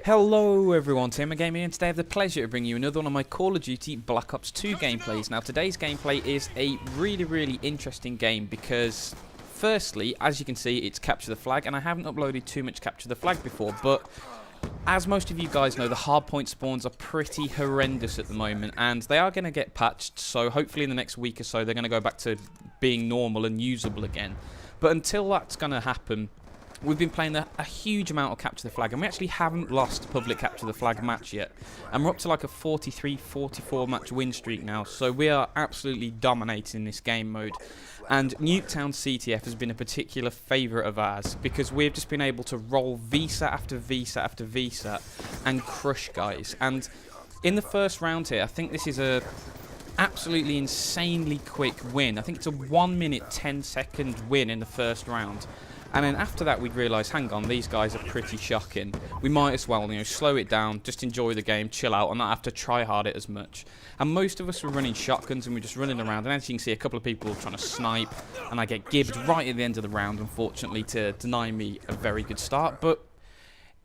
Hello everyone, Tim Gaming, and today I have the pleasure of bringing you another one of my Call of Duty Black Ops 2 gameplays. Now today's gameplay is a really interesting game because firstly, as you can see, it's Capture the Flag, and I haven't uploaded too much Capture the Flag before, but as most of you guys know, the hardpoint spawns are pretty horrendous at the moment, and they are going to get patched, so hopefully in the next week or so they're going to go back to being normal and usable again. But until that's going to happen, we've been playing a huge amount of Capture the Flag, and we actually haven't lost a public Capture the Flag match yet. And we're up to like a 43-44 match win streak now, so we are absolutely dominating this game mode. And Nuketown CTF has been a particular favourite of ours, because we've just been able to roll VSAT after VSAT after VSAT and crush guys. And in the first round here, I think this is a absolutely insanely quick win. I think it's a 1 minute 10 second win in the first round. And then after that we'd realise, hang on, these guys are pretty shocking. We might as well, slow it down, just enjoy the game, chill out, and not have to try hard it as much. And most of us were running shotguns and we're just running around, and as you can see, a couple of people trying to snipe, and I get gibbed right at the end of the round, unfortunately, to deny me a very good start. But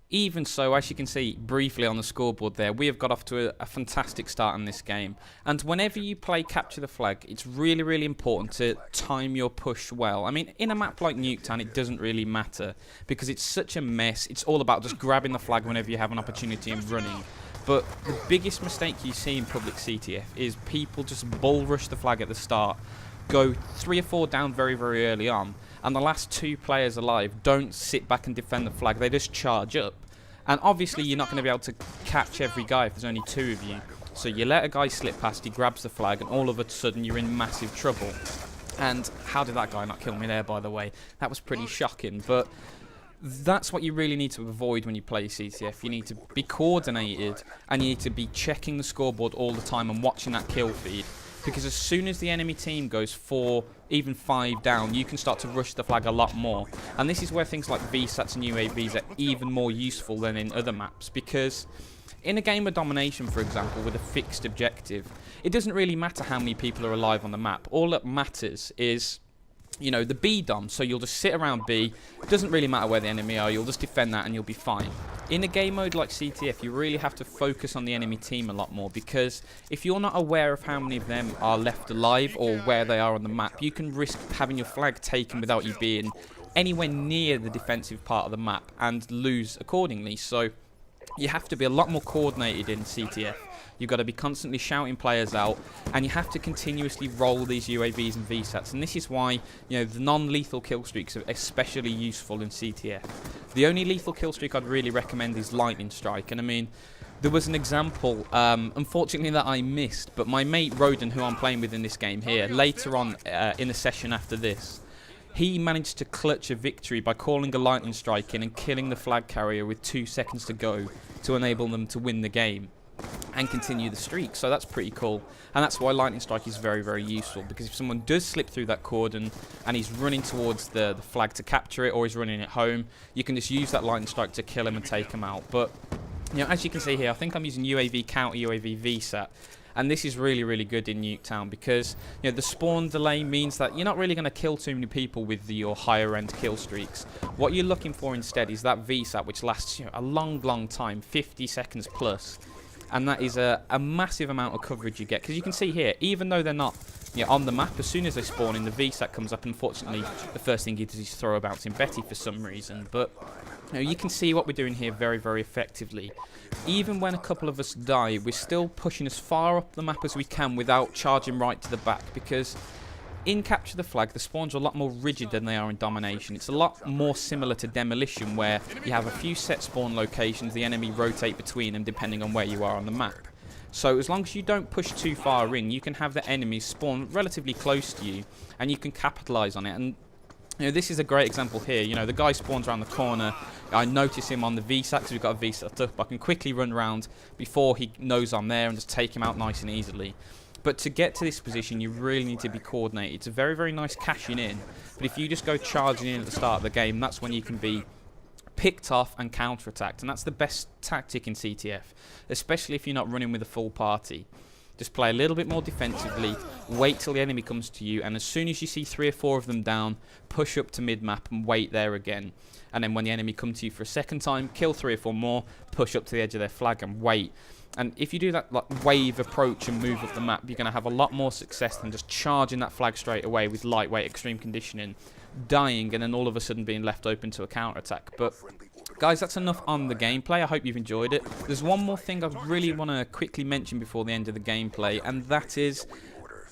even so, as you can see briefly on the scoreboard there, we have got off to a fantastic start in this game. And whenever you play Capture the Flag, it's really important to time your push well. I mean, in a map like Nuketown, it doesn't really matter because it's such a mess. It's all about just grabbing the flag whenever you have an opportunity and running. But the biggest mistake you see in public CTF is people just bull rush the flag at the start, go 3 or 4 down very early on, and the last 2 players alive don't sit back and defend the flag, they just charge up. And obviously you're not going to be able to catch every guy if there's only 2 of you. So you let a guy slip past, he grabs the flag, and all of a sudden you're in massive trouble. And how did that guy not kill me there, by the way? That was pretty shocking, but that's what you really need to avoid when you play CTF. You need to be coordinated, and you need to be checking the scoreboard all the time and watching that kill feed. Because as soon as the enemy team goes 4, even 5 down, you can start to rush the flag a lot more. And this is where things like VSATs and UAVs are even more useful than in other maps. Because in a game of domination, for example, with a fixed objective, it doesn't really matter how many people are alive on the map. All that matters is, the B dom. So you'll just sit around B. It doesn't really matter where the enemy are. You'll just defend that and you'll be fine. In a game mode like CTF, you really have to focus on the enemy team a lot more, because if you're not aware of how many of them are left alive or where they are on the map, you can risk having your flag taken without you being anywhere near the defensive part of the map and lose accordingly. So you have to be a lot more coordinated in CTF. You've got to be constantly shouting players out, and you have to continuously roll these UAVs and VSATs. And this is why, the non-lethal kill streaks are especially useful in CTF. The only lethal kill streak I'd really recommend is Lightning Strike. And I mean, there was an example, unfortunately, that I missed, but my mate Roden, who I'm playing with in this game here, later on in a session after this, he managed to clutch a victory by calling a lightning strike in and killing the flag carrier with 2 seconds to go to enable them to win the game and continue the streak. So that's pretty cool, and that's why lightning strike is very useful, because if someone does slip through that cordon and he's running towards the flag to capture it, or he's running it home, you can just use that lightning strike to kill him and take him out. But as you can see here, I think I'm using UAV counter UAV VSAT. And this is really good in Nuketown, because the spawn delay means that you're not really going to kill too many people with your higher end kill streaks. What you're looking for instead is that VSAT, which lasts a long time, 50 seconds plus. And that is a massive amount of coverage you get, because you can see here, even though they're not on the map, as soon as they spawn in, the VSAT comes up. Unfortunately, the first thing he does is throw a bouncing Betty for some reason. But you can see what we're doing here very effectively. Even when a couple of us die, we're still pushing as far up the map as we can without charging right to the back, because in Capture the Flag, the spawns are a lot more rigid than they are in Domination. It's a lot more similar to Demolition, where you have a few set spawn locations, the enemy rotate between them depending on where you are on the map. So as long as you don't push too far in, you can have the enemies spawn relatively close to you, and you can capitalise on it. And this is a great example here. The guy spawns around the corner. I notice him on the VSAT, because we've got a VSAT up. I can quickly run around before he knows I'm there and just take him out nice and easily. But to get to this position, you really need to be coordinated. It's a very nice cashing in. But if you just go charging in at the start of the game, that's when you can be picked off and counter-attacked. And that's the best tactic in CTF, especially if you're not running with a full party. Just play a little bit more defensively, wait till the enemy comes to you, and as soon as you see 3 or 4 of them down, push up to mid-map and wait there again. And then when the enemy come to you for a second time, kill 3 or 4 more, push up to the edge of their flag and wait. And if you do that like wave approach and move up the map, you're going to have a lot more success than just charging that flag straight away with lightweight extreme conditioning, dying, and then all of a sudden being left open to a counter-attack. But guys, that's enough on the gameplay. I hope you've enjoyed it. There's one more thing I really want to quickly mention before the end of the gameplay, and that is,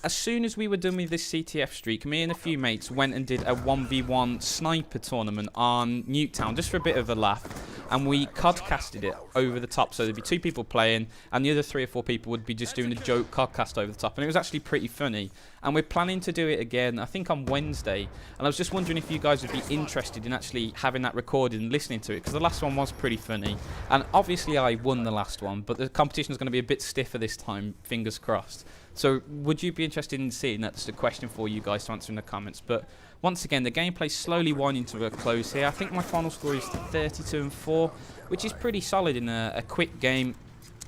as soon as we were done with this CTF streak, me and a few mates went and did a 1v1 sniper tournament on Nuketown, just for a bit of a laugh, and we codcasted it over the top, so there'd be 2 people playing, and the other 3 or 4 people would be just doing a joke codcast over the top, and it was actually pretty funny. And we're planning to do it again, I think on Wednesday, and I was just wondering if you guys would be interested in actually having that recorded and listening to it, because the last one was pretty funny, and obviously I won the last one, but the competition is going to be a bit stiffer this time, fingers crossed. So would you be interested in seeing that? That's a question for you guys to answer in the comments. But once again, the gameplay's slowly winding to a close here. I think my final score is 32-4, which is pretty solid in a quick game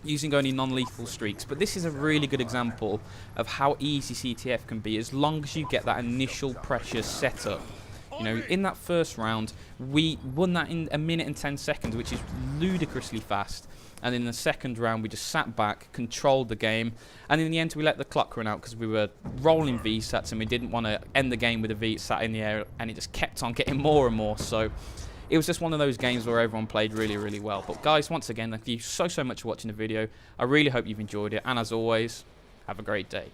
using only non-lethal streaks. But this is a really good example of how easy CTF can be as long as you get that initial pressure set up. You know, in that first round, we won that in 1 minute and 10 seconds, which is ludicrously fast. And in the second round, we just sat back, controlled the game, and in the end, we let the clock run out because we were rolling VSATs and we didn't want to end the game with a VSAT in the air, and it just kept on getting more and more. So it was just one of those games where everyone played really, really well. But guys, once again, thank you so much for watching the video. I really hope you've enjoyed it, and as always, have a great day.